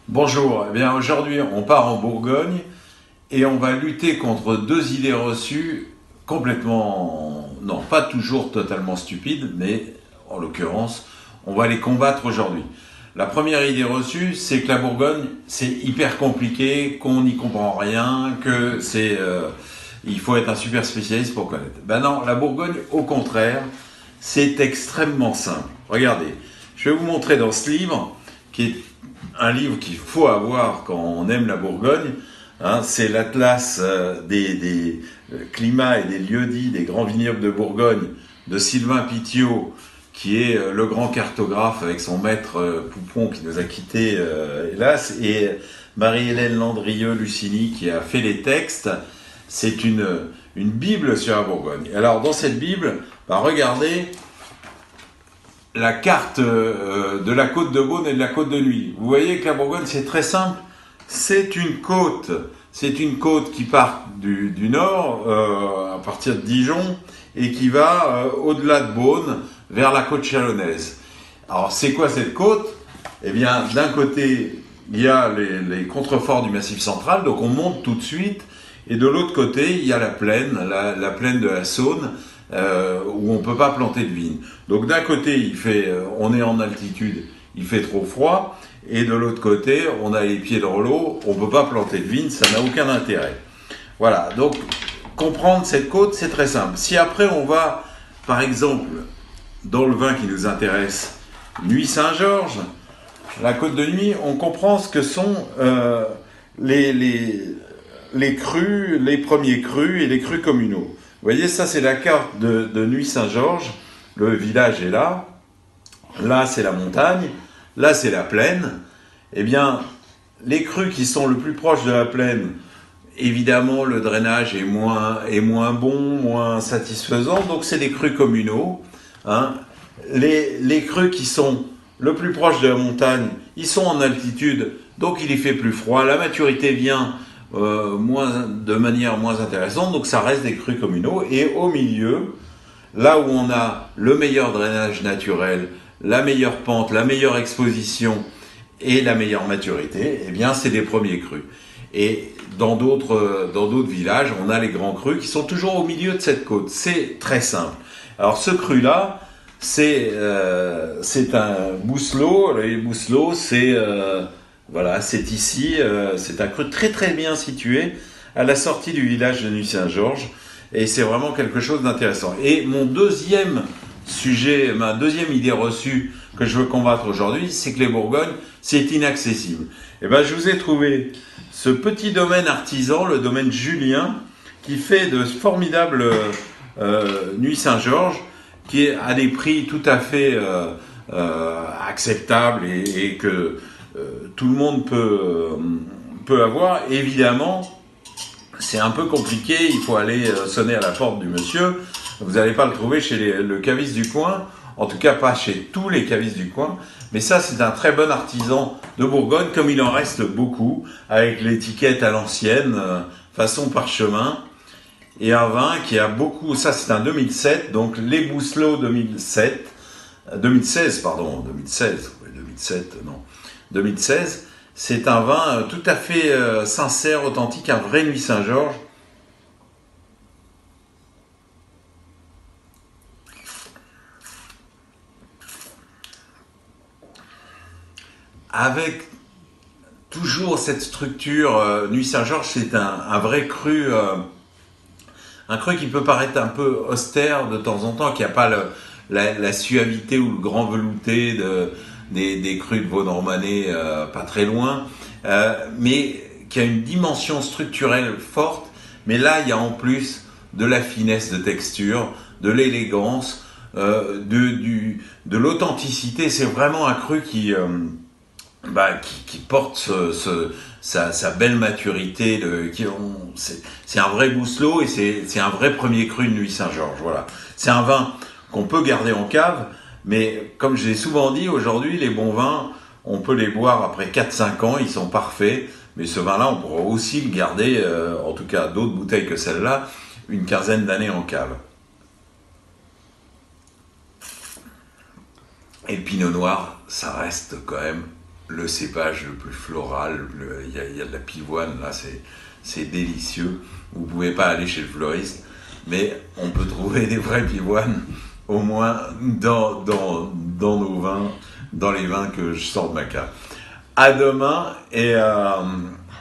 Bonjour, eh bien aujourd'hui on part en Bourgogne et on va lutter contre deux idées reçues complètement, non pas toujours totalement stupides, mais en l'occurrence on va les combattre aujourd'hui. La première idée reçue, c'est que la Bourgogne c'est hyper compliqué, qu'on n'y comprend rien, que il faut être un super spécialiste pour connaître. Ben non, la Bourgogne au contraire, c'est extrêmement simple. Regardez, je vais vous montrer dans ce livre qui est un livre qu'il faut avoir quand on aime la Bourgogne, hein, c'est l'Atlas des climats et des lieux-dits des grands vignobles de Bourgogne de Sylvain Pittiot, qui est le grand cartographe avec son maître Poupon qui nous a quittés hélas, et Marie-Hélène Landrieux-Lucini qui a fait les textes. C'est une bible sur la Bourgogne. Alors dans cette bible, regardez la carte de la côte de Beaune et de la côte de Nuits. Vous voyez que la Bourgogne, c'est très simple. C'est une côte. C'est une côte qui part du nord, à partir de Dijon, et qui va au-delà de Beaune, vers la côte chalonnaise. Alors, c'est quoi cette côte? Eh bien, d'un côté, il y a les contreforts du Massif central, donc on monte tout de suite, et de l'autre côté, il y a la plaine, la plaine de la Saône, où on ne peut pas planter de vigne. Donc d'un côté, on est en altitude, il fait trop froid, et de l'autre côté, on a les pieds dans l'eau, on ne peut pas planter de vigne, ça n'a aucun intérêt. Voilà, donc comprendre cette côte, c'est très simple. Si après on va, par exemple, dans le vin qui nous intéresse, Nuits Saint-Georges, la côte de Nuits, on comprend ce que sont les crus, les premiers crus et les crus communaux. Vous voyez, ça c'est la carte de Nuits Saint-Georges, le village est là, là c'est la montagne, là c'est la plaine. Eh bien, les crus qui sont le plus proches de la plaine, évidemment le drainage est moins bon, moins satisfaisant, donc c'est des crus communaux. Hein. Les crus qui sont le plus proches de la montagne, ils sont en altitude, donc il y fait plus froid, la maturité vient de manière moins intéressante, donc ça reste des crus communaux. Et au milieu, là où on a le meilleur drainage naturel, la meilleure pente, la meilleure exposition et la meilleure maturité, eh bien c'est des premiers crus. Et dans d'autres villages, on a les grands crus qui sont toujours au milieu de cette côte. C'est très simple. Alors ce cru-là, c'est un bousselot. Les bousselots, voilà, c'est ici, c'est un cru très très bien situé à la sortie du village de Nuits Saint-Georges, et c'est vraiment quelque chose d'intéressant. Et mon deuxième sujet, ma deuxième idée reçue que je veux combattre aujourd'hui, c'est que les Bourgognes, c'est inaccessible. Et ben, je vous ai trouvé ce petit domaine artisan, le domaine Julien, qui fait de formidables Nuits Saint-Georges, qui est à des prix tout à fait acceptables et que tout le monde peut avoir. Évidemment, c'est un peu compliqué, il faut aller sonner à la porte du monsieur. Vous n'allez pas le trouver chez le caviste du coin, en tout cas pas chez tous les cavistes du coin. Mais ça, c'est un très bon artisan de Bourgogne, comme il en reste beaucoup, avec l'étiquette à l'ancienne, façon parchemin. Et un vin qui a beaucoup, ça c'est un 2007, donc les Bousselots 2016, pardon, 2016, c'est un vin tout à fait sincère, authentique, un vrai Nuits Saint-Georges. Avec toujours cette structure, Nuits Saint-Georges, c'est un vrai cru, un cru qui peut paraître un peu austère de temps en temps, qui n'a pas la suavité ou le grand velouté des crus de Vosne-Romanée, pas très loin, mais qui a une dimension structurelle forte. Mais là, il y a en plus de la finesse de texture, de l'élégance, de l'authenticité. C'est vraiment un cru qui porte sa belle maturité. C'est un vrai Bousselot et c'est un vrai premier cru de Nuits Saint-Georges. Voilà. C'est un vin qu'on peut garder en cave, mais comme je l'ai souvent dit, aujourd'hui, les bons vins, on peut les boire après 4-5 ans, ils sont parfaits, mais ce vin-là, on pourra aussi le garder, en tout cas d'autres bouteilles que celle-là, une quinzaine d'années en cave. Et le pinot noir, ça reste quand même le cépage le plus floral. Il y a de la pivoine, là, c'est délicieux. Vous ne pouvez pas aller chez le fleuriste, mais on peut trouver des vraies pivoines, au moins dans nos vins, dans les vins que je sors de ma cave. À demain, et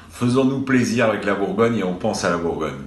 faisons-nous plaisir avec la Bourgogne, et on pense à la Bourgogne.